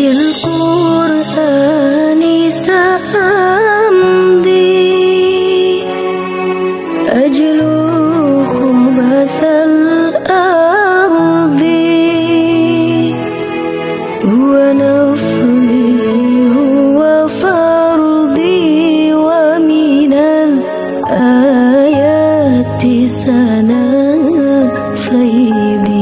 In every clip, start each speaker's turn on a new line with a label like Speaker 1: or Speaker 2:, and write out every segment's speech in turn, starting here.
Speaker 1: بالقرآن سأمضي أجلو خبث الأرض هو نفلي هو فرضي ومن الآيات سنا فيدي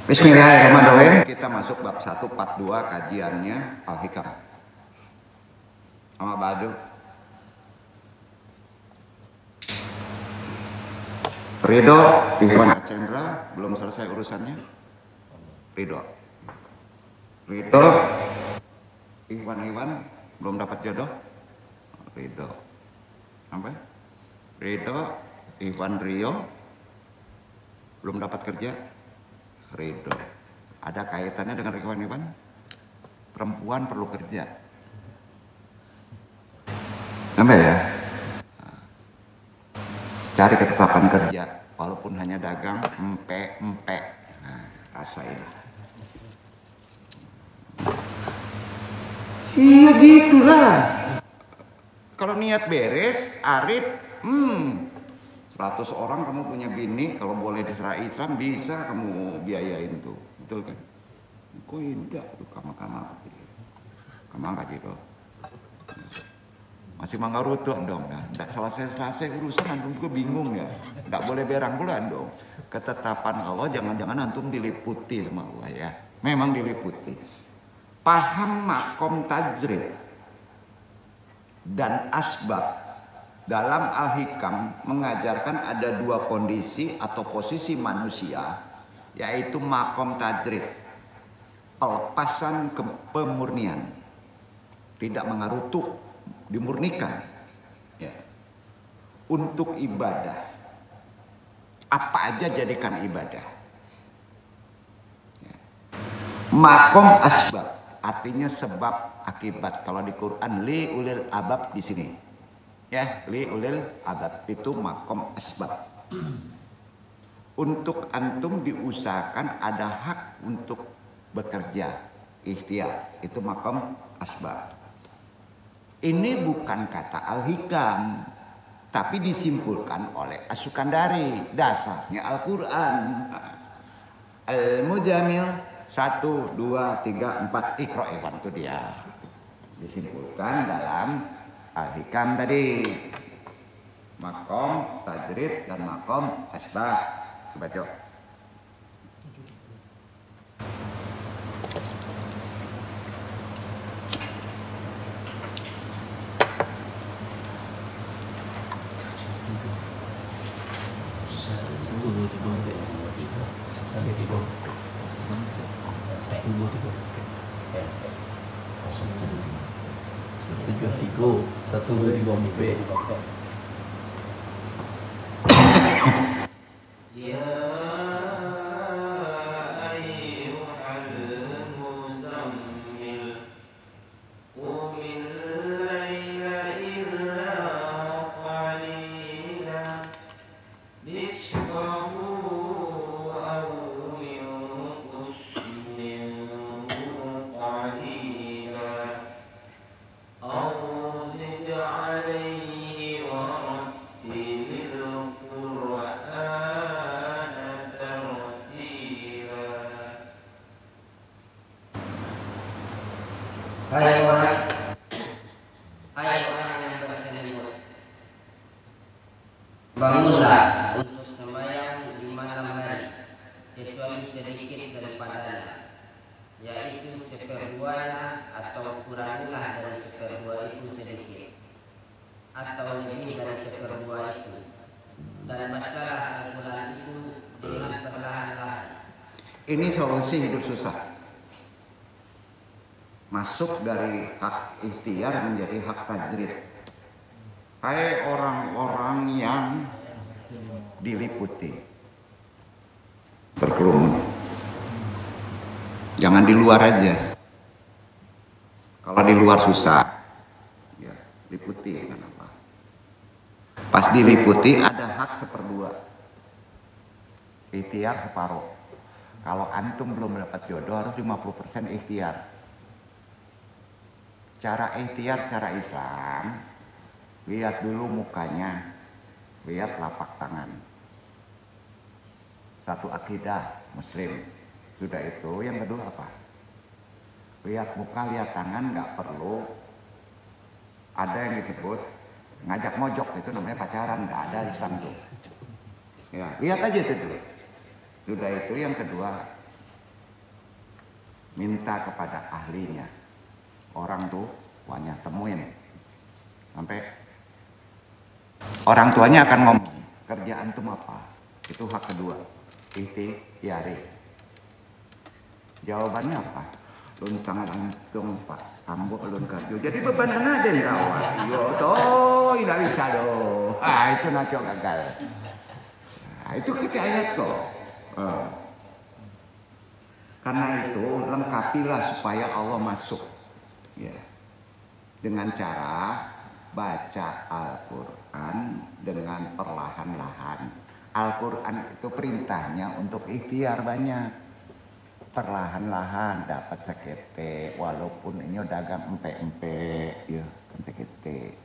Speaker 2: Bismillahirrahmanirrahim. Kita masuk bab 1 part 2 kajiannya Al-Hikam. Amma ba'du. Ridho Ikhwan Acendra belum selesai urusannya. Ridho Ikhwan belum dapat jodoh. Ridho apa? Ridho Ikhwan Rio belum dapat kerja. Ridho. Ada kaitannya dengan Ikhwan? Perempuan perlu kerja. Sampai ya? Cari ketetapan kerja, walaupun hanya dagang, empe. Nah, rasain. Iya gitulah. Kalau niat beres, arif, 100 orang kamu punya bini, kalau boleh diserai Islam bisa kamu biayain tuh, betul kan? Kok indah tuh kamar gitu. Masih manggarutuh dong, nah, nggak selesai urusan antum juga bingung ya, nggak boleh berang bulan dong. Ketetapan Allah jangan-jangan antum diliputi sama Allah ya, memang diliputi. Paham makom tajrid dan asbab. Dalam Al-Hikam mengajarkan ada dua kondisi atau posisi manusia, yaitu makom tajrid, pelepasan pemurnian, tidak mengarutuk, dimurnikan ya. Untuk ibadah, apa aja jadikan ibadah ya. Makom asbab artinya sebab akibat. Kalau di Quran li ulil abab di sini ya, li ulil adab itu makom asbab. Untuk antum diusahakan ada hak untuk bekerja, ikhtiar, itu makom asbab. Ini bukan kata Al-Hikam. tapi disimpulkan oleh As-Sukandari, dasarnya Al-Quran. Al-Mujamil 1, 2, 3, 4 Iqra itu dia disimpulkan dalam Al-Hikam tadi, makom tajrid dan makom asbah. Coba coba.
Speaker 3: Hai orang yang berselimut, bangunlah untuk sembahyang di malam hari, kecuali sedikit daripadanya, yaitu seperduanya atau kurangilah dari seperdua itu sedikit, atau lebih dari seperdua itu, dan bacalah Al-Quran itu dengan perlahan-lahan.
Speaker 2: Ini solusi hidup susah. Masuk dari hak ikhtiar menjadi hak tajrid. Hai orang-orang yang diliputi berkerumun, jangan di luar aja. Kalau di luar susah, ya liputi kenapa? Pas diliputi ada hak seperdua, ikhtiar separuh. Kalau antum belum dapat jodoh harus 50% ikhtiar. Cara ikhtiar secara Islam, lihat dulu mukanya, lihat lapak tangan. Satu akidah Muslim. Sudah itu, yang kedua apa? Lihat muka, lihat tangan, nggak perlu ada yang disebut ngajak mojok, itu namanya pacaran, nggak ada di Islam tuh. Ya, lihat aja itu dulu. Sudah itu, yang kedua, minta kepada ahlinya. Orang tuanya temuin sampai orang tuanya akan ngomong kerjaan tuh apa, itu hak kedua, ikhtiari. Jawabannya apa? Lun sangat langsung pak, kambo lun kerja. Jadi beban anak den kawan. Yo toh, tidak bisa doh. Itu naco gagal. Nah, itu kita ayat kok. Karena itu lengkapilah supaya Allah masuk. Ya, dengan cara baca Al-Quran dengan perlahan-lahan. Al-Quran itu perintahnya untuk ikhtiar banyak. Perlahan-lahan dapat sekete, walaupun ini dagang empe-empe, ya sekete.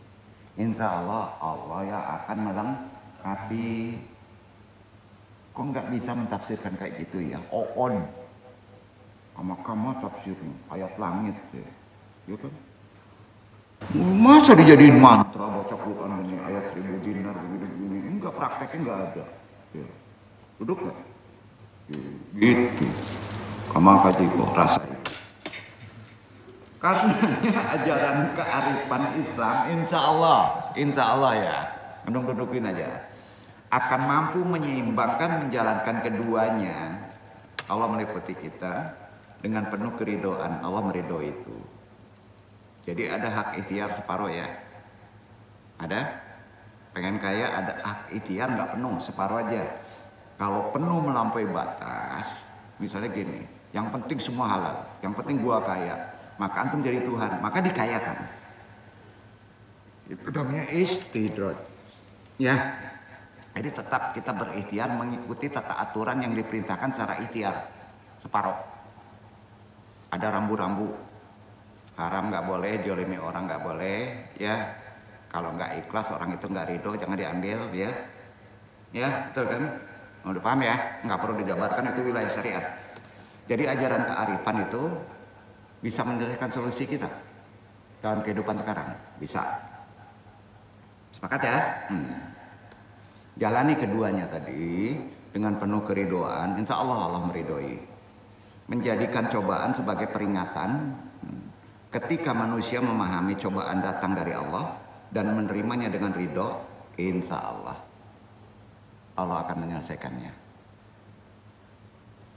Speaker 2: Insya Allah Allah ya akan melengkapi. Kok nggak bisa mentafsirkan kayak gitu ya? On, sama kamu tafsirnya ayat langit ya. Ya kan? Masa dijadiin mantra baca Quran ini ayat 1000 dinar begini-begini? Enggak, prakteknya enggak ada. Ya. Duduk nggak? Gitu. Kamu kaji kok rasain. Karena ajaran kearifan Islam, insya Allah ya, dudukin aja, akan mampu menyeimbangkan menjalankan keduanya. Allah meliputi kita dengan penuh keridhaan. Allah meridhoi itu. Jadi ada hak ikhtiar separuh ya. Ada? Pengen kaya ada hak ikhtiar nggak penuh, separuh aja. Kalau penuh melampaui batas, misalnya gini, yang penting semua halal, yang penting gua kaya, maka antum jadi Tuhan, maka dikayakan. Itu namanya istidraj. Ya. Jadi tetap kita berikhtiar mengikuti tata aturan yang diperintahkan secara ikhtiar. Separuh. Ada rambu-rambu. Haram nggak boleh, jolimi orang nggak boleh, ya. Kalau nggak ikhlas orang itu nggak ridho, jangan diambil ya. Ya, betul kan? Udah paham ya? Nggak perlu dijabarkan, itu wilayah syariat. Jadi ajaran kearifan itu bisa menyelesaikan solusi kita dalam kehidupan sekarang. Bisa. Sepakat ya? Jalani keduanya tadi dengan penuh keridoan, insya Allah Allah meridhoi. Menjadikan cobaan sebagai peringatan ketika manusia memahami cobaan datang dari Allah dan menerimanya dengan ridho, insya Allah Allah akan menyelesaikannya.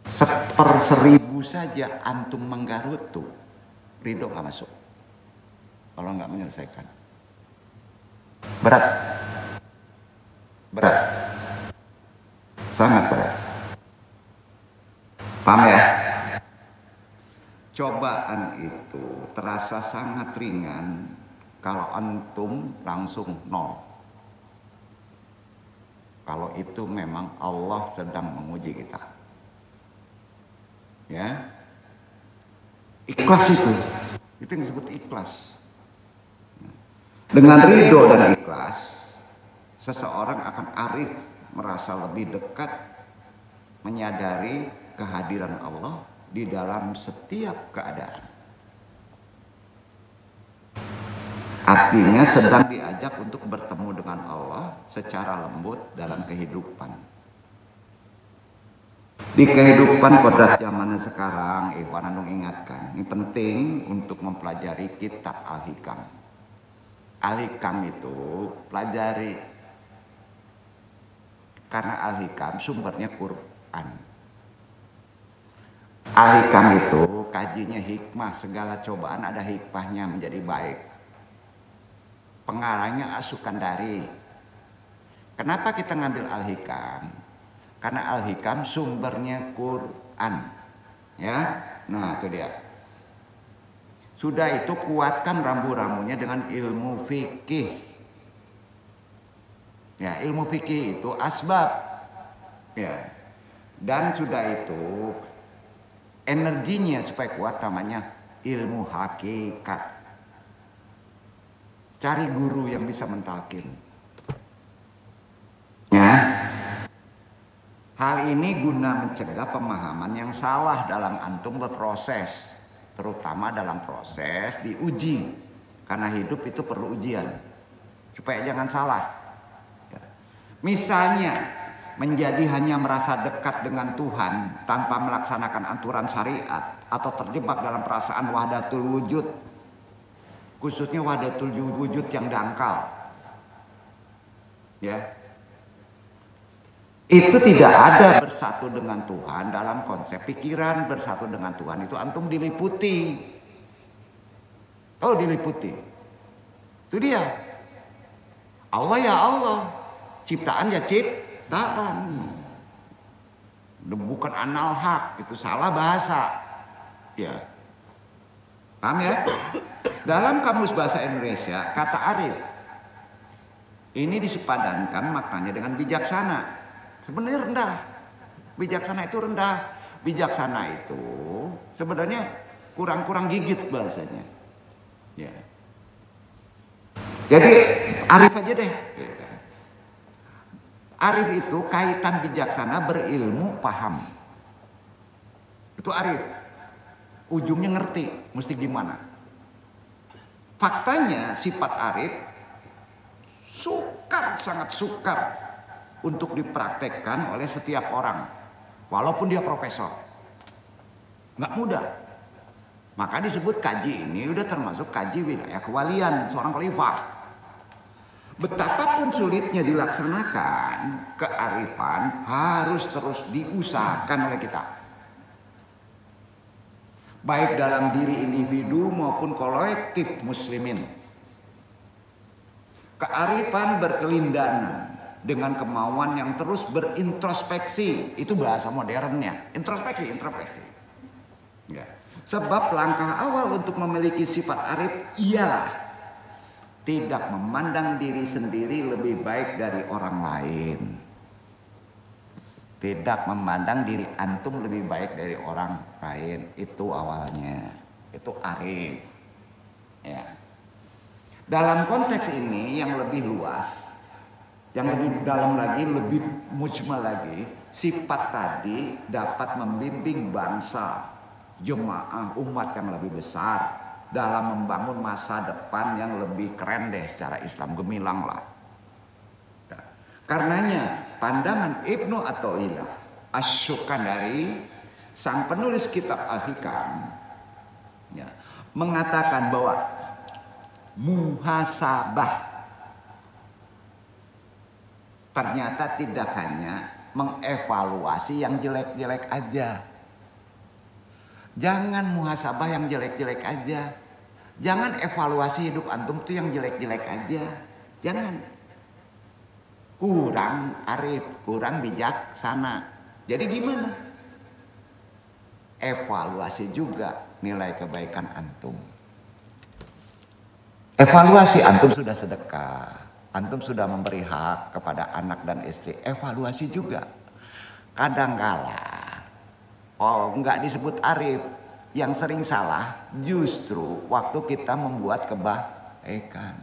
Speaker 2: 1/1000 saja antum menggarut tuh, ridho gak masuk kalau nggak menyelesaikan. Berat, sangat berat. Paham ya? Cobaan itu terasa sangat ringan kalau antum langsung nol. Kalau itu memang Allah sedang menguji kita. Ya. Ikhlas itu yang disebut ikhlas. Dengan ridho dan ikhlas, seseorang akan arif, merasa lebih dekat, menyadari kehadiran Allah di dalam setiap keadaan. Artinya sedang diajak untuk bertemu dengan Allah secara lembut dalam kehidupan. Di kehidupan kodrat zaman sekarang, Ikhwan Anung ingatkan, ini penting untuk mempelajari kitab Al-Hikam. Al-Hikam itu pelajari, karena Al-Hikam sumbernya Quran. Al-Hikam itu kajinya hikmah, segala cobaan ada hikmahnya menjadi baik. Pengarangnya As-Sukandari. Kenapa kita ngambil Al-Hikam? Karena Al-Hikam sumbernya Quran. Ya, nah itu dia. Sudah itu kuatkan rambu-rambunya dengan ilmu fikih. Ya, ilmu fikih itu asbab. Ya. Dan sudah itu energinya supaya kuat namanya ilmu hakikat. Cari guru yang bisa mentalkin. Ya. Hal ini guna mencegah pemahaman yang salah dalam antum berproses, terutama dalam proses diuji. Karena hidup itu perlu ujian, supaya jangan salah. Misalnya menjadi hanya merasa dekat dengan Tuhan tanpa melaksanakan aturan syariat, atau terjebak dalam perasaan wahdatul wujud, khususnya wahdatul wujud yang dangkal. Ya. Itu tidak ada bersatu dengan Tuhan dalam konsep pikiran. Bersatu dengan Tuhan itu antum diliputi. Oh, diliputi. Itu dia. Allah ya Allah. Ciptaan ya ciptaan. Bukan anal hak, itu salah bahasa. Ya. Paham ya? Dalam Kamus Bahasa Indonesia, kata arif ini disepadankan maknanya dengan bijaksana. Sebenarnya rendah. Bijaksana itu rendah. Bijaksana itu sebenarnya kurang-kurang gigit bahasanya. Ya. Jadi arif aja deh. Arif itu kaitan bijaksana, berilmu, paham. Itu arif. Ujungnya ngerti, mesti gimana. Faktanya sifat arif sukar, sangat sukar untuk dipraktekkan oleh setiap orang, walaupun dia profesor. Nggak mudah. Maka disebut kaji ini udah termasuk kaji wilayah kewalian seorang khalifah. Betapapun sulitnya dilaksanakan, kearifan harus terus diusahakan oleh kita. Baik dalam diri individu maupun kolektif muslimin. Kearifan berkelindahan dengan kemauan yang terus berintrospeksi. Itu bahasa modernnya, introspeksi. Ya. Sebab langkah awal untuk memiliki sifat arif ialah tidak memandang diri sendiri lebih baik dari orang lain. Tidak memandang diri antum lebih baik dari orang lain. Itu awalnya. Itu arif. Ya. Dalam konteks ini yang lebih luas, yang lebih dalam lagi, lebih mujmal lagi, sifat tadi dapat membimbing bangsa, jemaah, umat yang lebih besar dalam membangun masa depan yang lebih keren deh secara Islam, gemilang lah. Nah, karenanya pandangan Ibnu Athaillah Asy-Syukandari, sang penulis kitab Al-Hikam, ya, mengatakan bahwa muhasabah ternyata tidak hanya mengevaluasi yang jelek-jelek aja. Jangan muhasabah yang jelek-jelek aja. Jangan evaluasi hidup antum tuh yang jelek-jelek aja. Jangan. Kurang arif, kurang bijaksana. Jadi gimana? Evaluasi juga nilai kebaikan antum. Evaluasi, antum sudah sedekah, antum sudah memberi hak kepada anak dan istri. Evaluasi juga. Kadangkala, nggak disebut arif. Yang sering salah justru waktu kita membuat kebaikan.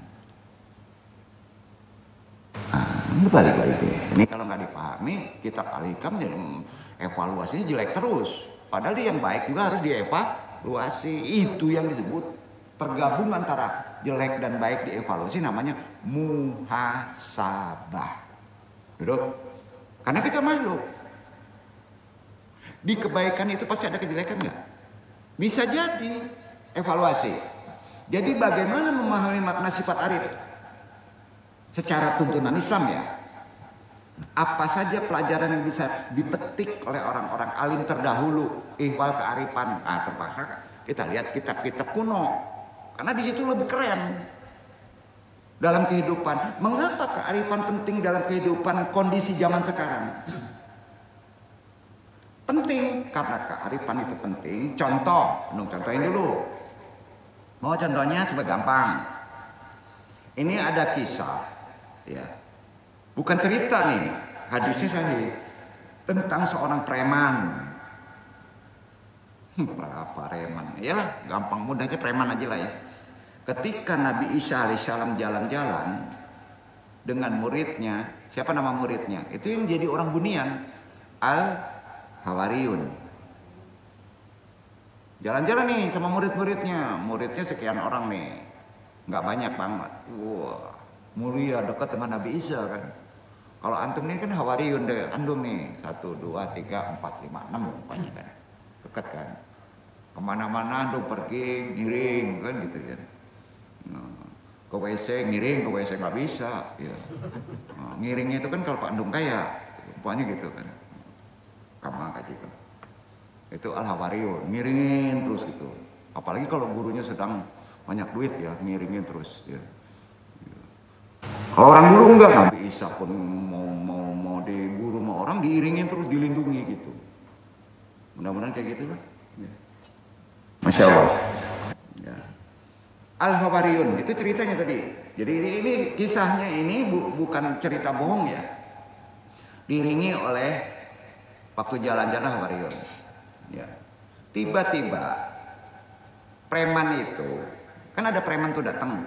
Speaker 2: Balik lagi. Ini kalau nggak dipahami, kitab Al-Hikam evaluasinya jelek terus. Padahal yang baik juga harus dievaluasi. Itu yang disebut tergabung antara jelek dan baik dievaluasi, namanya muhasabah. Duduk. Karena kita makhluk. Di kebaikan itu pasti ada kejelekan nggak? Bisa jadi evaluasi. Jadi bagaimana memahami makna sifat arif? Secara tuntunan Islam ya. Apa saja pelajaran yang bisa dipetik oleh orang-orang alim terdahulu, ihwal kearifan. Terpaksa kita lihat kitab-kitab kuno. Karena di situ lebih keren dalam kehidupan. Mengapa kearifan penting dalam kehidupan kondisi zaman sekarang? Penting karena kearifan itu penting. Contoh, contohin dulu. Mau contohnya coba gampang. Ini ada kisah, ya, bukan cerita nih, hadisnya sahih tentang seorang preman. Preman, iyalah, gampang mudahnya preman aja lah ya. Ketika Nabi Isa alaihissalam jalan-jalan dengan muridnya, siapa nama muridnya? Itu yang jadi orang Bunian, Al-Hawariyun. Jalan-jalan nih sama murid-muridnya, muridnya sekian orang nih, nggak banyak banget. Wah, mulia dekat dengan Nabi Isa kan. Kalau antum ini kan Hawariyun deh, antum nih 1, 2, 3, 4, 5, 6 banyak kan, dekat kan. Kemana-mana antum pergi ngiring kan gitu kan. Ke WC ngiring, ke WC nggak bisa. Ya. Ngiringnya itu kan kalau Pak Andung kaya, pokoknya gitu kan. Kamu kaji kan. Itu Al-Hawariyun, ngiringin terus gitu. Apalagi kalau gurunya sedang banyak duit ya, ngiringin terus. Ya. Kalau orang dulu enggak, Nabi Isa pun mau diguru sama orang, diiringin terus, dilindungi gitu. Mudah-mudahan kayak gitu kan. Ya. Masya Allah. Ya. Al-Hawariyun, itu ceritanya tadi. Jadi ini kisahnya ini bukan cerita bohong ya. Diiringi oleh waktu jalan-jalan Hawariyun. Ya. Tiba-tiba preman itu, kan ada preman tuh datang,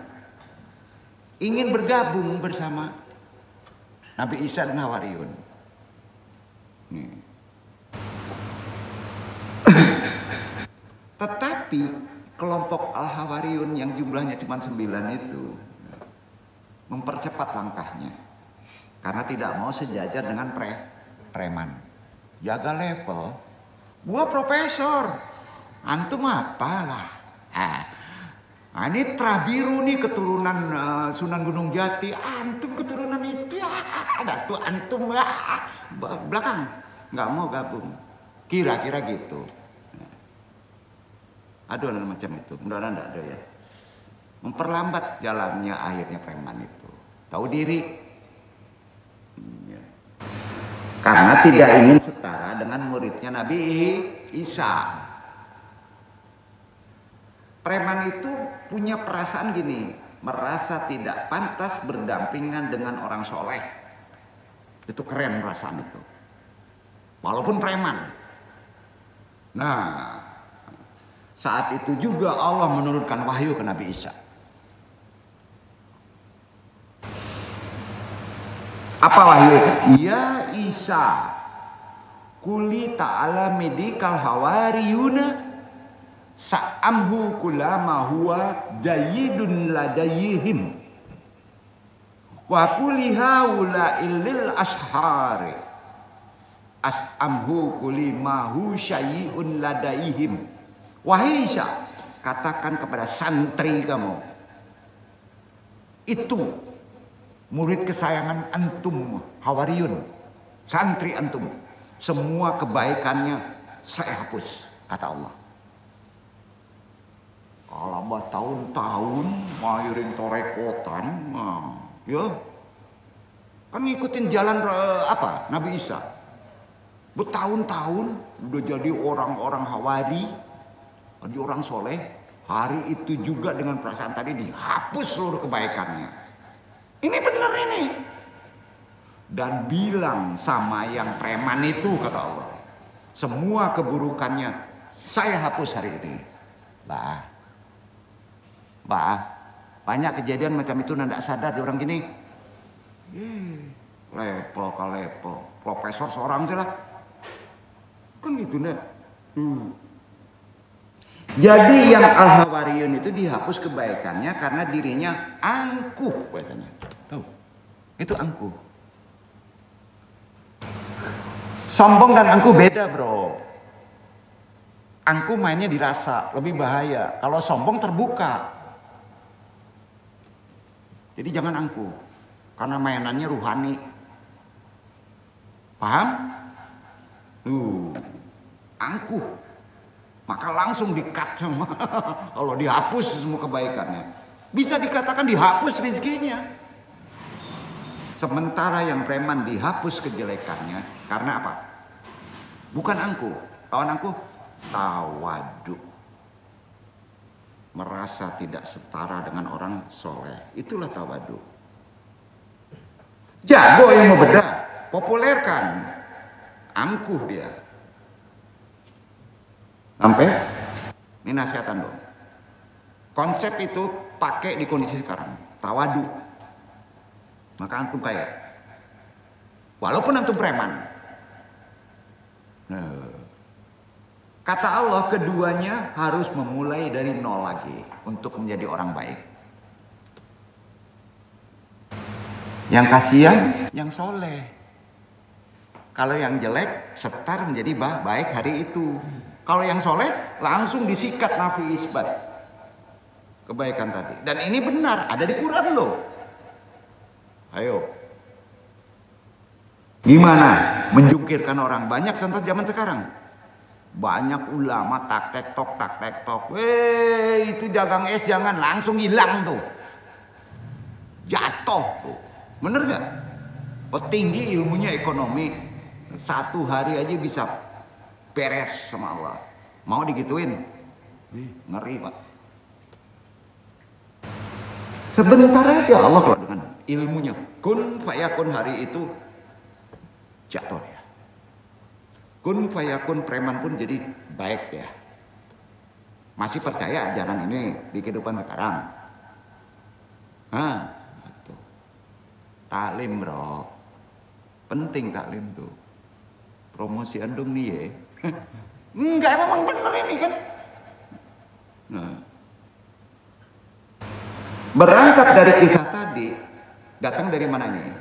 Speaker 2: ingin bergabung bersama Nabi Isa dan Hawariyun. Tetapi kelompok Al-Hawariyun yang jumlahnya cuma 9 itu mempercepat langkahnya karena tidak mau sejajar dengan preman. Jaga level. Gua profesor, antum apalah. Ini Trabiru nih keturunan Sunan Gunung Jati, antum keturunan itu ada tuh antum belakang nggak mau gabung, kira-kira gitu. Aduh macam itu, mudah-mudahan enggak ada ya. Memperlambat jalannya akhirnya preman itu. Tahu diri. Ya. Karena tidak ingin setara dengan muridnya Nabi Isa. Preman itu punya perasaan gini, merasa tidak pantas berdampingan dengan orang soleh. Itu keren perasaan itu. Walaupun preman. Nah, saat itu juga Allah menurunkan wahyu ke Nabi Isa. Apa wahyu itu? Ya Isa, kuli ta'ala medikal hawariyuna sa'amhu kulama huwa jayidun ladayihim wa kuli haula illil ashari as'amhu kuli mahu syayi'un ladayihim. Wahai Isa, katakan kepada santri kamu, itu murid kesayangan antum, hawariyun, santri antum, semua kebaikannya saya hapus, kata Allah. Kalau tahun-tahun mairing torekotan, ya kan ngikutin jalan apa Nabi Isa, bertahun-tahun udah jadi orang-orang hawari, jadi orang soleh. Hari itu juga dengan perasaan tadi dihapus seluruh kebaikannya. Ini benar ini. Dan bilang sama yang preman itu, kata Allah, semua keburukannya saya hapus hari ini. Banyak kejadian macam itu ndak sadar di orang gini. Level ke level, profesor seorang sih lah. Kan gitu nih. Jadi yang al-hawariyun itu dihapus kebaikannya karena dirinya angkuh biasanya. Tahu? Itu angkuh. Sombong dan angkuh beda, bro. Angkuh mainnya dirasa, lebih bahaya. Kalau sombong terbuka. Jadi jangan angkuh, karena mainannya ruhani. Paham? Angkuh. Maka langsung di-cut semua. Kalau dihapus semua kebaikannya. Bisa dikatakan dihapus rezekinya. Sementara yang preman dihapus kejelekannya. Karena apa? Bukan angkuh. Kawan angkuh? Tawadu. Merasa tidak setara dengan orang soleh. Itulah tawadu. Jago yang mau bedah. Populerkan. Angkuh dia. Sampai ini nasihatan dong. Konsep itu pakai di kondisi sekarang. Tawadu. Maka antum kaya. Walaupun antum preman. Kata Allah, keduanya harus memulai dari nol lagi untuk menjadi orang baik. Yang kasihan, yang soleh. Kalau yang jelek, setar menjadi baik hari itu. Kalau yang soleh langsung disikat nafi isbat kebaikan tadi. Dan ini benar, ada di Quran loh. Ayo, gimana menjungkirkan orang? Banyak contoh zaman sekarang. Banyak ulama tak tek tok. Itu dagang es jangan, langsung hilang tuh, jatuh tuh. Bener gak? Petinggi ilmunya ekonomi, satu hari aja bisa beres sama Allah. Mau digituin? Ngeri pak. Sebentar aja Allah kalau dengan ilmunya kun fayakun hari itu jatuh dia. Kun fayakun preman pun jadi baik ya. Masih percaya ajaran ini di kehidupan sekarang? Gitu. Taklim bro. Penting taklim tuh. Promosi andung nih ya. Enggak, memang bener ini kan. Berangkat dari kisah tadi, datang dari mana ini?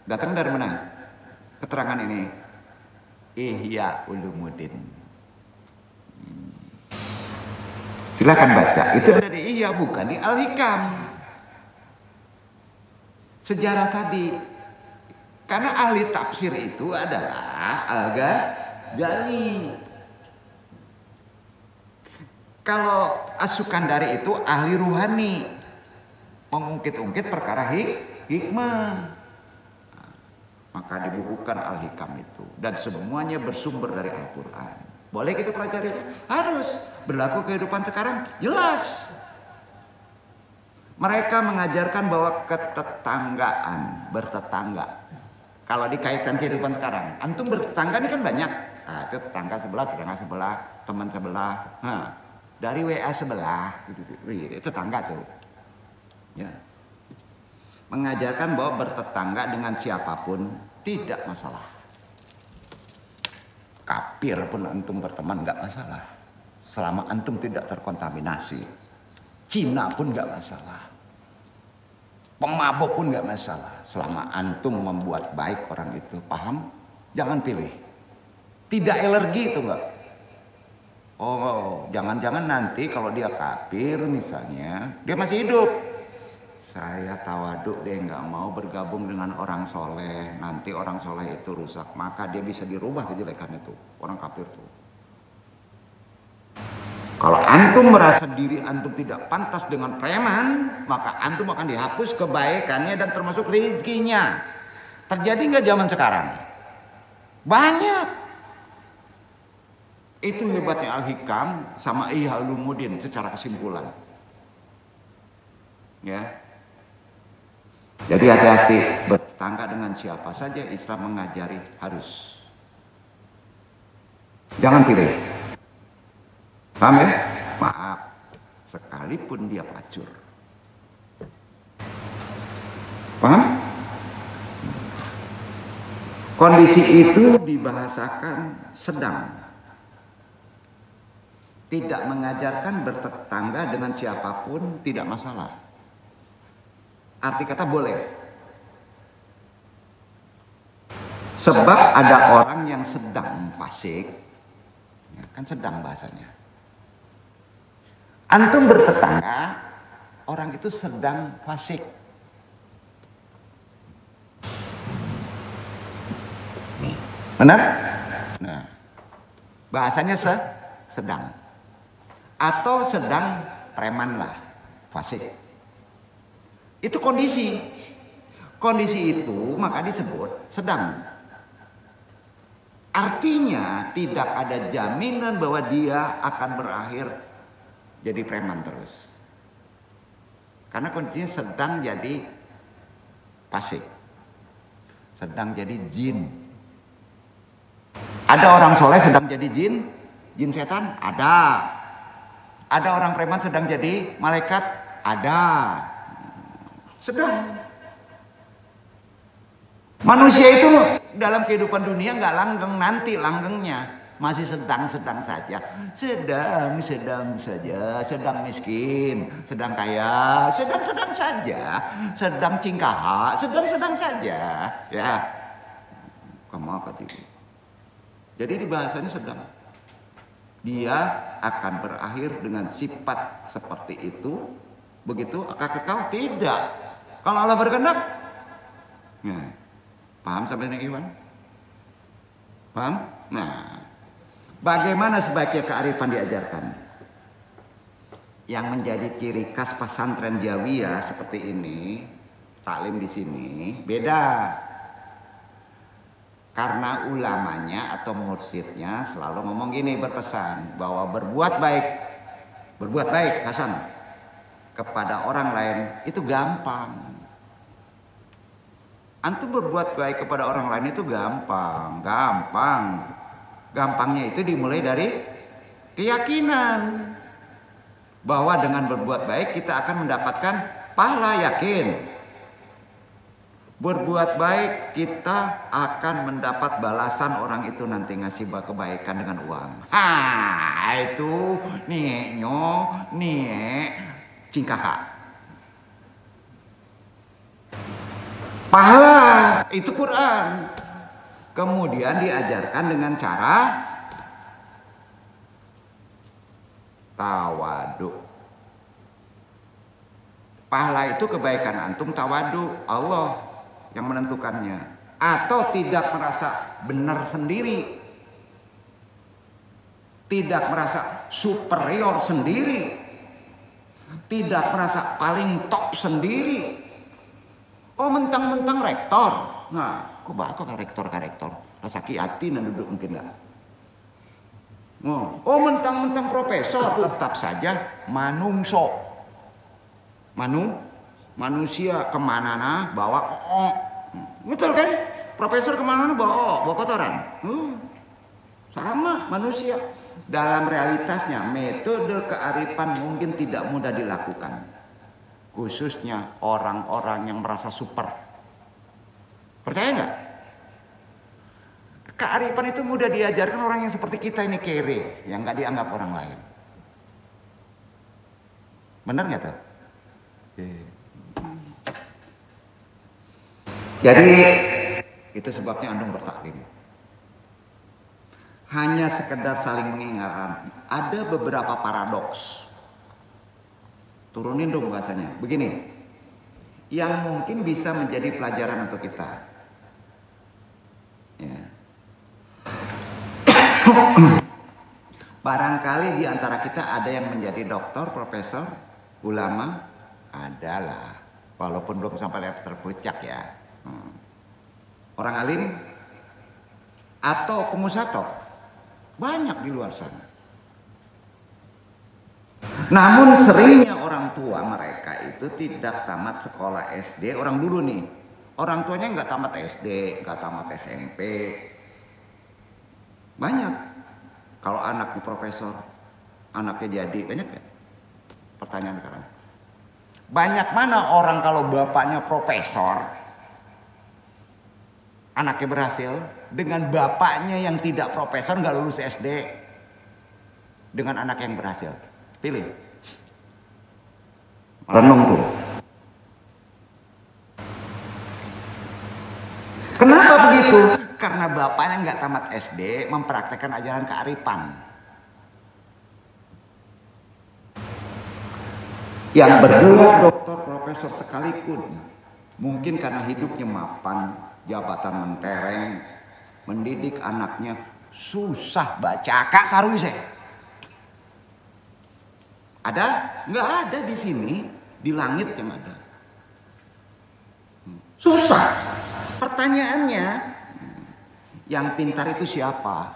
Speaker 2: Datang dari mana? Keterangan ini. Ihya Ulumuddin. Silakan baca. Itu ada di Ihya, bukan di Al-Hikam. Sejarah tadi. Karena ahli tafsir itu adalah Al-Ghazali. Kalau As-Sukandari itu ahli ruhani, mengungkit-ungkit perkara hikmah. Maka dibukukan Al-Hikam itu, dan semuanya bersumber dari Al-Quran. Boleh kita pelajari? Harus. Berlaku kehidupan sekarang? Jelas. Mereka mengajarkan bahwa ketetanggaan, bertetangga. Kalau dikaitkan kehidupan sekarang, antum bertetangga ini kan banyak. Itu tetangga sebelah, teman sebelah. Dari WA sebelah, gitu. Tetangga tuh. Ya. mengajarkan bahwa bertetangga dengan siapapun tidak masalah. Kafir pun antum berteman nggak masalah, selama antum tidak terkontaminasi. Cina pun nggak masalah, pemabuk pun nggak masalah, selama antum membuat baik orang itu. Paham? Jangan pilih. Tidak alergi itu enggak. Oh, jangan-jangan nanti kalau dia kafir misalnya, dia masih hidup, saya tawaduk deh, nggak mau bergabung dengan orang soleh. Nanti orang soleh itu rusak, maka dia bisa dirubah kejelekan itu. Orang kafir tuh. Kalau antum merasa diri antum tidak pantas dengan preman, maka antum akan dihapus kebaikannya dan termasuk rezekinya. Terjadi nggak zaman sekarang? Banyak. Itu hebatnya Al-Hikam sama Ihya Ulumuddin secara kesimpulan. Ya. Jadi hati-hati bertetangga dengan siapa saja, Islam mengajari harus. Jangan pilih. Paham ya? Maaf, sekalipun dia pelacur. Paham? Kondisi itu dibahasakan sedang. Tidak mengajarkan bertetangga dengan siapapun tidak masalah. Arti kata boleh. Sebab ada orang yang sedang fasik, ya, kan sedang bahasanya. Antum bertetangga, orang itu sedang fasik. Benar? Nah, bahasanya sedang. Atau sedang preman lah, fasik. Itu kondisi. Kondisi itu maka disebut sedang. Artinya tidak ada jaminan bahwa dia akan berakhir jadi preman terus. Karena kondisinya sedang jadi fasik. Sedang jadi jin. Ada orang soleh sedang jadi jin? Jin setan? Ada. Ada orang preman sedang jadi malaikat? Ada. Sedang. Manusia itu dalam kehidupan dunia nggak langgeng, nanti langgengnya masih sedang-sedang saja. Sedang saja, sedang miskin, sedang kaya, sedang-sedang saja, sedang cingkaha, sedang-sedang saja. Ya. Kamu apa itu? Jadi di bahasanya sedang. Dia akan berakhir dengan sifat seperti itu. Begitu akan kekal? Tidak. Kalau Allah berkehendak, nah, paham sampai sini Iwan? Paham? Nah, bagaimana sebaiknya kearifan diajarkan? Yang menjadi ciri khas pesantren Jawiyah seperti ini, taklim di sini beda. Karena ulamanya atau mursyidnya selalu ngomong gini, berpesan bahwa berbuat baik Hasan kepada orang lain itu gampang. Antum berbuat baik kepada orang lain itu gampang. Gampangnya itu dimulai dari keyakinan bahwa dengan berbuat baik kita akan mendapatkan pahala, yakin. Berbuat baik kita akan mendapat balasan orang itu nanti ngasih kebaikan dengan uang. Itu cingkaka. Pahala itu Quran. Kemudian diajarkan dengan cara tawaduk. Pahala itu kebaikan antum tawaduk, Allah yang menentukannya. Atau tidak merasa benar sendiri, tidak merasa superior sendiri, tidak merasa paling top sendiri. Oh, mentang-mentang rektor. Nah, kok rektor rasaki hati dan duduk mungkin lah. Oh, mentang-mentang profesor, tetap saja manungso. Manusia kemana bawa betul kan? Profesor kemana bawa kotoran. Sama manusia. Dalam realitasnya metode kearifan mungkin tidak mudah dilakukan. khususnya orang-orang yang merasa super. Percaya nggak? Kearifan itu mudah diajarkan orang yang seperti kita ini, kere, yang nggak dianggap orang lain. Benar nggak tuh? Jadi itu sebabnya andong bertaklim. Hanya sekedar saling mengingatkan. Ada beberapa paradoks. Turunin dong bahasanya. Begini, yang mungkin bisa menjadi pelajaran untuk kita. Ya. Barangkali di antara kita ada yang menjadi doktor, profesor, ulama, adalah, walaupun belum sampai level terpuncak ya. Orang alim atau pengusaha top, banyak di luar sana. Namun seringnya orang tua mereka itu tidak tamat sekolah SD. Orang dulu nih, orang tuanya nggak tamat SD, nggak tamat SMP. Banyak. Kalau anaknya profesor, anaknya jadi, banyak ya? Pertanyaan sekarang. Banyak mana orang kalau bapaknya profesor, anaknya berhasil, dengan bapaknya yang tidak profesor, nggak lulus SD, dengan anak yang berhasil. Pilih. Renung tuh. Kenapa begitu? Karena bapaknya nggak tamat SD, mempraktekkan ajaran kearifan. Yang berdua dokter, profesor sekalipun, mungkin karena hidupnya mapan, jabatan mentereng, mendidik anaknya susah baca kak karuse. Ada? Nggak ada di sini, di langit yang ada. Susah. Pertanyaannya, yang pintar itu siapa?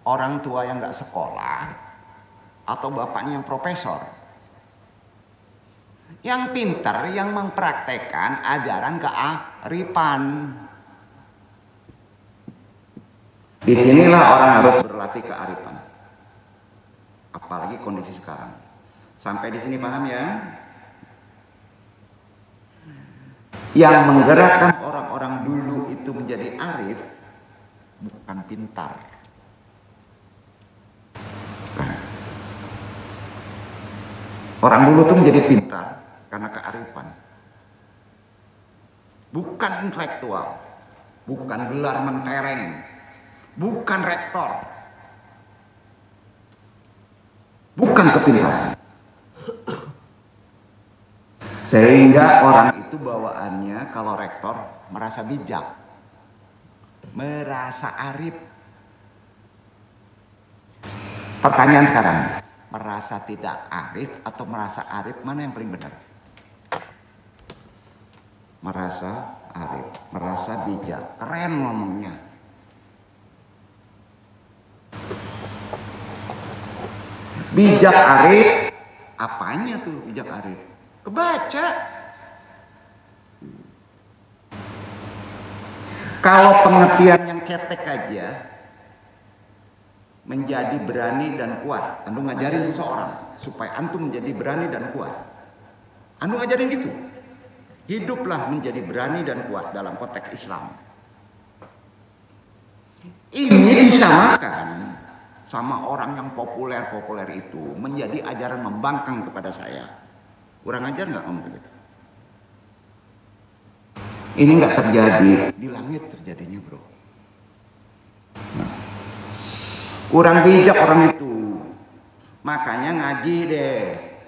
Speaker 2: Orang tua yang nggak sekolah atau bapaknya yang profesor? Yang pintar yang mempraktekkan ajaran kearifan. Disinilah orang harus berlatih kearifan. Apalagi kondisi sekarang. Sampai di sini paham ya? Yang menggerakkan orang-orang dulu itu menjadi arif bukan pintar. Orang dulu tuh menjadi pintar karena kearifan. Bukan intelektual, bukan gelar mentereng, bukan rektor, bukan kepintaran. Sehingga orang itu bawaannya kalau rektor merasa bijak, merasa arif. Pertanyaan sekarang, merasa tidak arif atau merasa arif, mana yang paling benar? Merasa arif, merasa bijak, keren ngomongnya. Bijak arif, apanya tuh bijak arif? Kebaca. Kalau pengertian yang cetek aja, menjadi berani dan kuat. Antum ngajarin seseorang supaya antum menjadi berani dan kuat. Antum ngajarin gitu. Hiduplah menjadi berani dan kuat dalam konteks Islam. Ini disamakan sama orang yang populer itu menjadi ajaran membangkang kepada saya. Kurang ajar nggak ngomong begitu? Ini nggak terjadi di langit, terjadinya bro. Nah, kurang bijak orang itu. Makanya ngaji deh,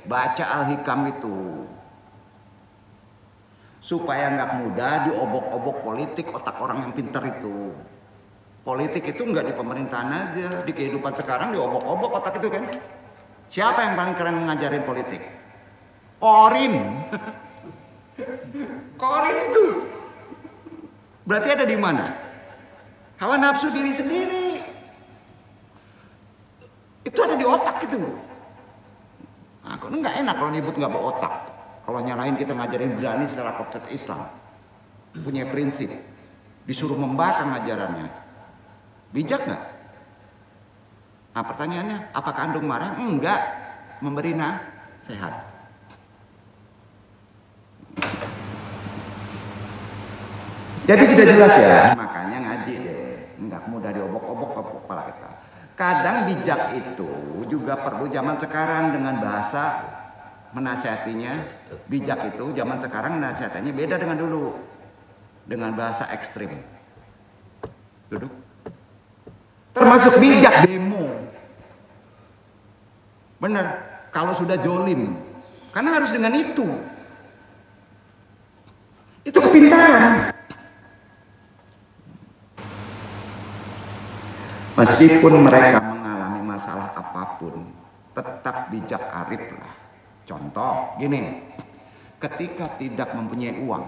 Speaker 2: baca Al-Hikam itu, supaya nggak mudah diobok-obok politik otak orang yang pintar itu. Politik itu nggak di pemerintahan aja, di kehidupan sekarang diobok-obok otak itu kan. Siapa yang paling keren ngajarin politik? Korin. Korin itu berarti ada di mana? Hawa nafsu diri sendiri. Itu ada di otak itu. Nah, kok nggak enak kalau nyebut nggak bawa otak. Kalau nyalain kita ngajarin berani secara konsep Islam, punya prinsip, disuruh membangkang ajarannya, bijak nggak? Nah pertanyaannya, apakah andung marah? Enggak, memberi nasihat. Jadi tidak jelas ya, makanya ngaji deh, nggak mudah diobok-obok ke kepala kita. Kadang bijak itu juga perlu zaman sekarang dengan bahasa menasihatinya. Bijak itu zaman sekarang menasihatinya beda dengan dulu, dengan bahasa ekstrim. Duduk. Termasuk bijak demo. Benar, kalau sudah jolim, karena harus dengan itu. Itu kepintaran. Meskipun mereka mengalami masalah apapun, tetap bijak arif lah. Contoh gini, ketika tidak mempunyai uang,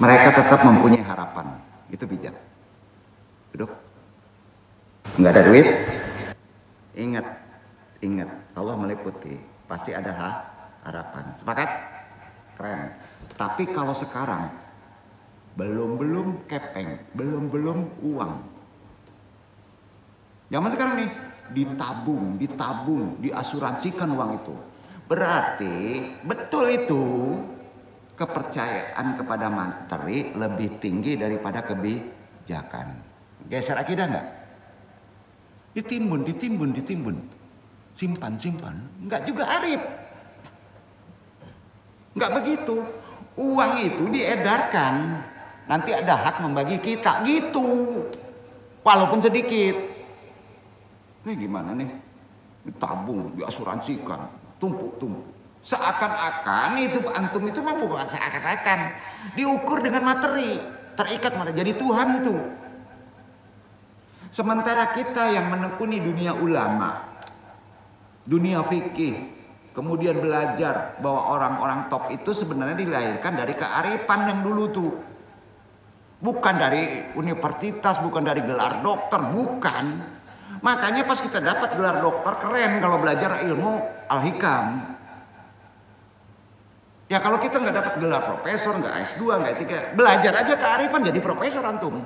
Speaker 2: mereka tetap mempunyai harapan. Itu bijak. Duduk. Nggak ada duit? Ingat, Allah meliputi. Pasti ada harapan. Sepakat? Keren. Tapi kalau sekarang belum kepeng, belum uang. Zaman sekarang nih ditabung, diasuransikan uang itu. Berarti betul itu kepercayaan kepada materi lebih tinggi daripada kebijakan. Geser akidah nggak? Ditimbun. Simpan. Nggak juga arif. Nggak begitu. Uang itu diedarkan. Nanti ada hak membagi kita gitu. Walaupun sedikit. Ini gimana nih? Ditabung, diasuransikan, tumpuk. Seakan-akan itu antum itu mah bukan seakan-akan. Diukur dengan materi. Terikat materi. Jadi Tuhan itu. Sementara kita yang menekuni dunia ulama, dunia fikih, kemudian belajar bahwa orang-orang top itu sebenarnya dilahirkan dari kearifan yang dulu tuh. Bukan dari universitas, bukan dari gelar dokter, bukan. Makanya pas kita dapat gelar dokter keren kalau belajar ilmu Al-Hikam. Ya kalau kita nggak dapat gelar profesor, nggak S2, nggak S3, belajar aja kearifan jadi profesor antum.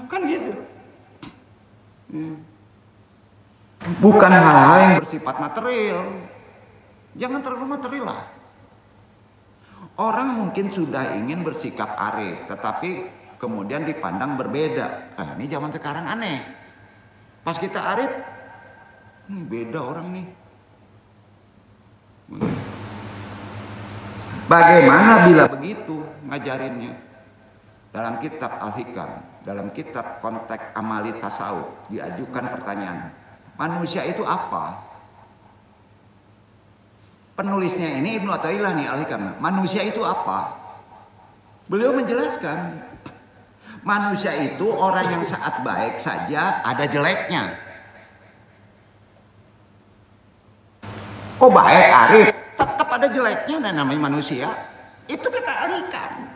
Speaker 2: Kan gitu. Bukan hal-hal yang bersifat material. Jangan terlalu material lah. Orang mungkin sudah ingin bersikap arif, tetapi kemudian dipandang berbeda. Ini zaman sekarang aneh. Pas kita arif, beda orang nih. Bagaimana bila begitu ngajarinnya? Dalam kitab Al-Hikam, dalam kitab konteks amali tasawuf, diajukan pertanyaan, manusia itu apa? Penulisnya ini Ibnu Athaillah nih Al-Hikam. Manusia itu apa? Beliau menjelaskan, manusia itu orang yang saat baik saja ada jeleknya. Oh baik, arif, tetap ada jeleknya, dan namanya manusia. Itu kita Al-Hikam.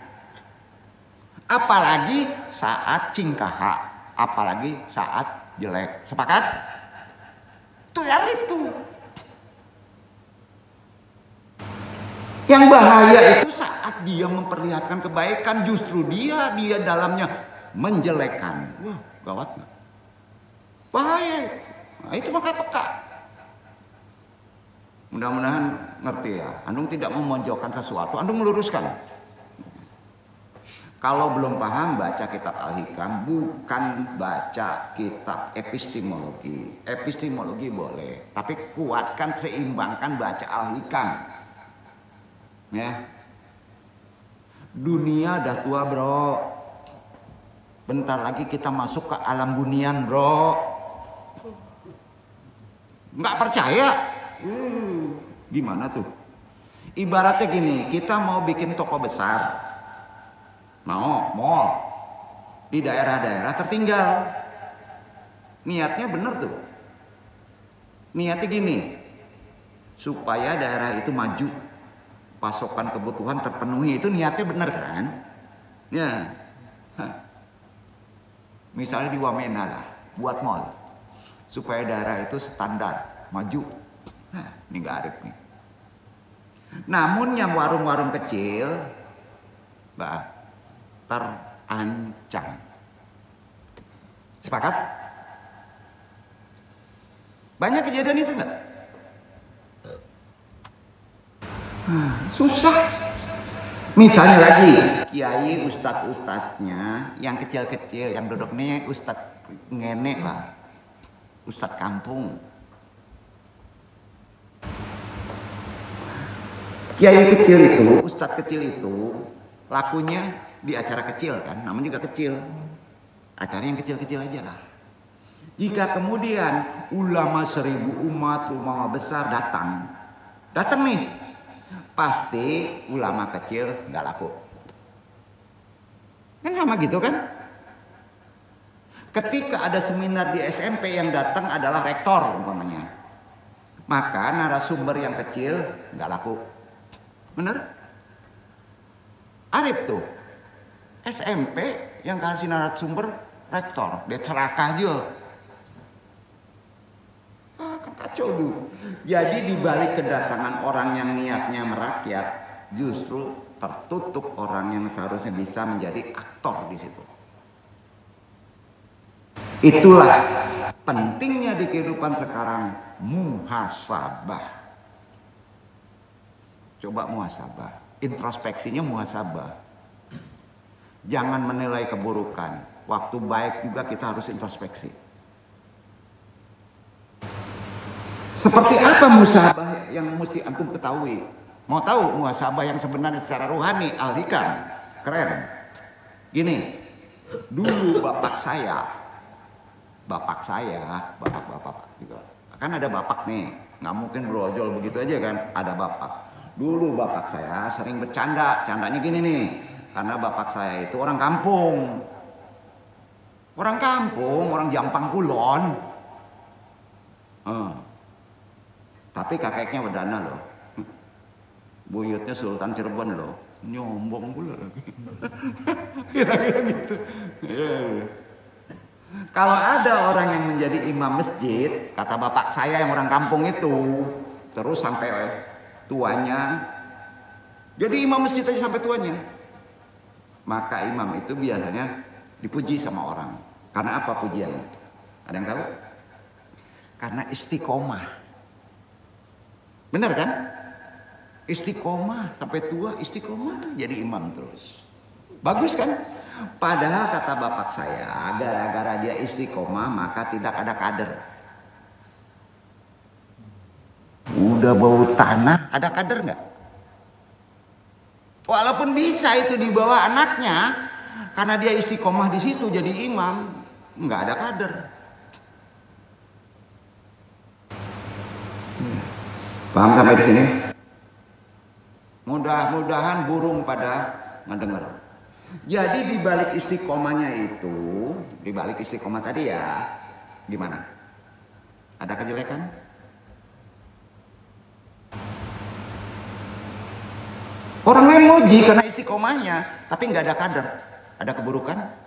Speaker 2: Apalagi saat cingkaha, apalagi saat jelek. Sepakat? Itu arif tuh. Yang bahaya itu saat dia memperlihatkan kebaikan, justru dia dalamnya menjelekkan. Wah, gawat nggak? Bahaya. Nah, itu maka peka. Mudah-mudahan ngerti ya. Andung tidak memojokkan sesuatu, andung meluruskan. Kalau belum paham, baca kitab Al-Hikam, bukan baca kitab epistemologi. Epistemologi boleh, tapi kuatkan, seimbangkan baca Al-Hikam. Ya, dunia udah tua bro, bentar lagi kita masuk ke alam bunian bro. Nggak percaya? Gimana tuh? Ibaratnya gini, kita mau bikin toko besar, mall di daerah-daerah tertinggal. Niatnya bener tuh. Niatnya gini, supaya daerah itu maju, pasokan kebutuhan terpenuhi, itu niatnya benar kan? Ya. Misalnya di Wamena lah, buat mall supaya daerah itu standar, maju. Ini nggak arif nih. Namun yang warung-warung kecil, terancam. Sepakat? Banyak kejadian itu nggak? Susah. Misalnya lagi, kiai ustadz-ustadznya yang kecil-kecil, yang duduk nih ustadz ngenek lah, ustadz kampung. Kiai kecil itu, ustadz kecil itu, lakunya di acara kecil kan, namanya juga kecil. Acara yang kecil-kecil aja lah. Jika kemudian ulama 1000 umat, ulama besar datang nih, pasti ulama kecil nggak laku. Kan sama gitu kan? Ketika ada seminar di SMP yang datang adalah rektor umpamanya, maka narasumber yang kecil nggak laku. Bener? Arif tuh SMP yang kasih narasumber rektor, dia celaka aja. Kan kacau tuh. Jadi dibalik kedatangan orang yang niatnya merakyat, justru tertutup orang yang seharusnya bisa menjadi aktor di situ. Itulah pentingnya di kehidupan sekarang muhasabah. Coba muhasabah, introspeksinya muhasabah. Jangan menilai keburukan. Waktu baik juga kita harus introspeksi. Seperti apa muhasabah yang mesti antum ketahui? Mau tahu muhasabah yang sebenarnya secara rohani, al-hikam, keren. Gini, dulu bapak gitu. Kan ada bapak nih, nggak mungkin brojol begitu aja kan, ada bapak. Dulu bapak saya sering bercanda, candanya gini nih, karena bapak saya itu orang kampung, orang Jampang Kulon. Tapi kakeknya wedana loh, buyutnya Sultan Cirebon loh, nyombong pula. Kira-kira gitu. Kalau ada orang yang menjadi imam masjid, kata bapak saya yang orang kampung itu, terus sampai tuanya, jadi imam masjid aja sampai tuanya, maka imam itu biasanya dipuji sama orang. Karena apa pujiannya? Ada yang tahu? Karena istiqomah. Benar kan? Istiqomah sampai tua, istiqomah jadi imam terus. Bagus kan? Padahal kata bapak saya, gara-gara dia istiqomah maka tidak ada kader. Udah bau tanah, ada kader nggak? Walaupun bisa itu dibawa anaknya, karena dia istiqomah di situ jadi imam, nggak ada kader. Paham sampai di sini? Mudah-mudahan burung pada ngedenger. Jadi di balik istiqomahnya itu, di balik istiqomah tadi ya, gimana? Ada kejelekan? Orang lain muji karena istiqomahnya, tapi nggak ada kader. Ada keburukan?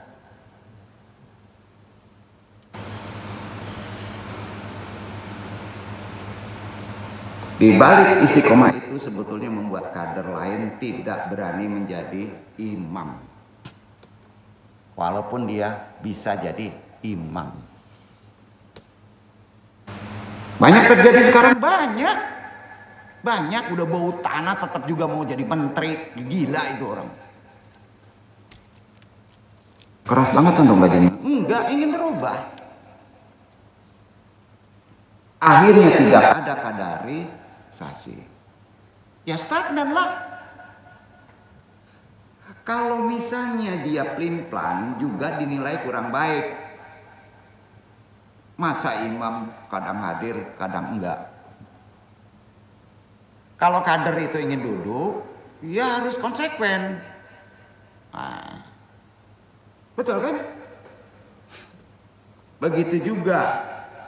Speaker 2: Di balik istiqomah itu sebetulnya membuat kader lain tidak berani menjadi imam. Walaupun dia bisa jadi imam. Banyak terjadi sekarang, banyak udah bau tanah tetap juga mau jadi menteri. Gila itu orang. Keras banget kan dong badannya. Enggak, ingin berubah. Akhirnya tidak ada kaderisasi. Ya stagnan lah. Kalau misalnya dia pelin-pelan juga dinilai kurang baik. Masa imam kadang hadir, kadang enggak. Kalau kader itu ingin duduk, ya harus konsekuen. Nah, betul kan? Begitu juga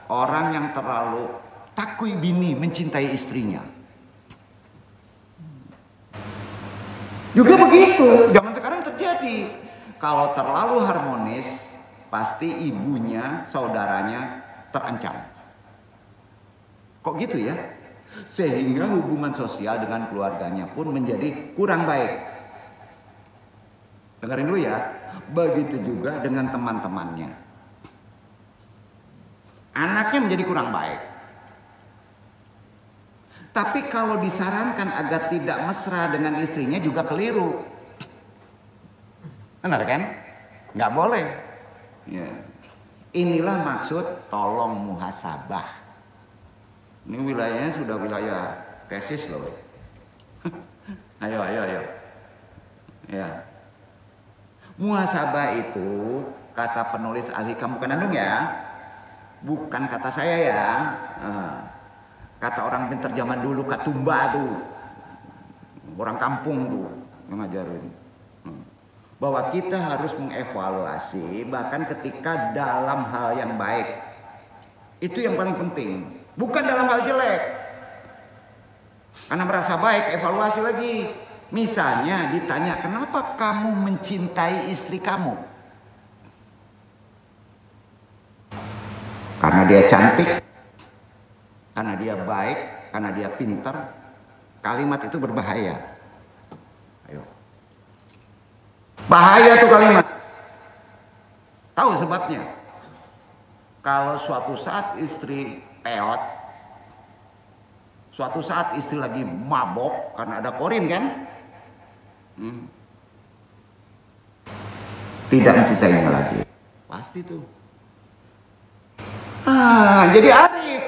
Speaker 2: orang yang terlalu takui bini mencintai istrinya. Juga begitu, zaman sekarang terjadi. Kalau terlalu harmonis, pasti ibunya, saudaranya terancam. Kok gitu ya? Sehingga hubungan sosial dengan keluarganya pun menjadi kurang baik. Dengerin dulu ya. Begitu juga dengan teman-temannya. Anaknya menjadi kurang baik. Tapi kalau disarankan agar tidak mesra dengan istrinya juga keliru. Benar kan? Nggak boleh. Ya. Inilah maksud tolong muhasabah. Ini wilayahnya sudah wilayah tesis loh. Ayo. Ya. Muhasabah itu kata penulis Al-Hikam, bukan Andung ya. Bukan kata saya ya. Kata orang pintar zaman dulu, Katumba tuh. Orang kampung tuh yang ngajarin. Bahwa kita harus mengevaluasi bahkan ketika dalam hal yang baik. Itu yang paling penting. Bukan dalam hal jelek. Karena merasa baik, evaluasi lagi. Misalnya ditanya, kenapa kamu mencintai istri kamu? Karena dia cantik, karena dia baik, karena dia pintar. Kalimat itu berbahaya. Ayo. Bahaya tuh kalimat. Tahu sebabnya? Kalau suatu saat istri peot, suatu saat istri lagi mabok karena ada korin kan, tidak mencintainya lagi, pasti tuh. Jadi arif.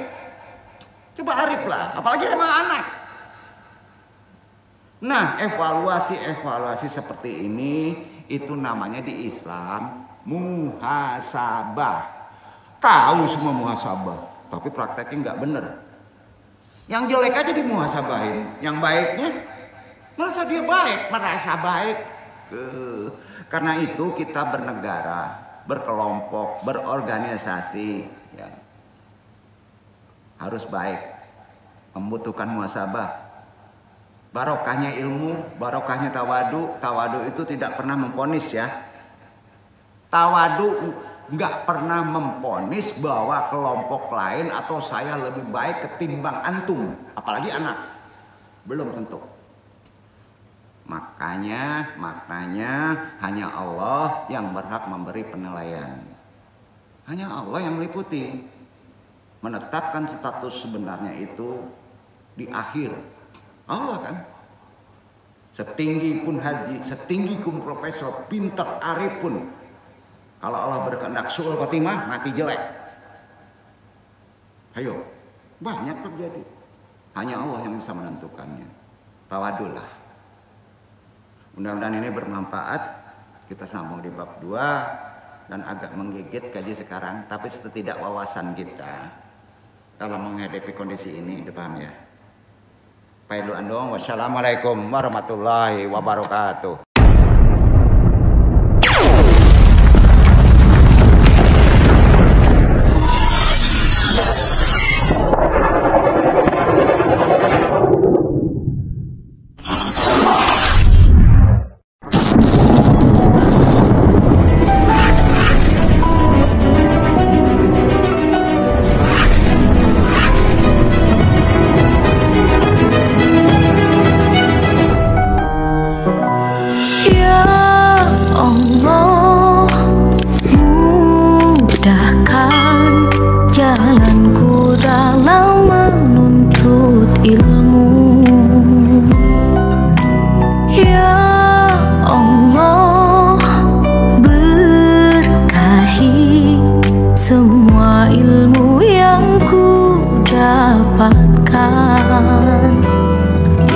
Speaker 2: Coba arif lah, apalagi sama anak. Nah, evaluasi seperti ini itu namanya di Islam muhasabah. Tahu semua muhasabah, tapi prakteknya nggak bener. Yang jelek aja dimuhasabahin, yang baiknya merasa dia baik, merasa baik. Karena itu kita bernegara, berkelompok, berorganisasi, ya, harus baik, membutuhkan muhasabah. Barokahnya ilmu, barokahnya tawadu. Tawadu itu tidak pernah memponis ya. Tawadu nggak pernah memponis bahwa kelompok lain atau saya lebih baik ketimbang antum, apalagi anak. Belum tentu. Maknanya hanya Allah yang berhak memberi penilaian. Hanya Allah yang meliputi. Menetapkan status sebenarnya itu di akhir. Allah kan. Setinggi pun haji, setinggi pun profesor, pintar, arif pun, kalau Allah berkehendak su'ul khotimah, mati jelek. Ayo, banyak terjadi. Hanya Allah yang bisa menentukannya. Tawadulah. Mudah-mudahan ini bermanfaat. Kita sambung di bab 2 dan agak menggigit kaji sekarang, tapi setidak wawasan kita dalam menghadapi kondisi ini, udah paham ya? Pailu andong, wassalamualaikum warahmatullahi wabarakatuh.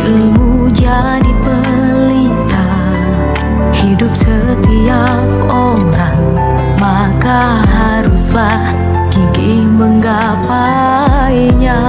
Speaker 1: Ilmu jadi pelita hidup setiap orang, maka haruslah gigih menggapainya.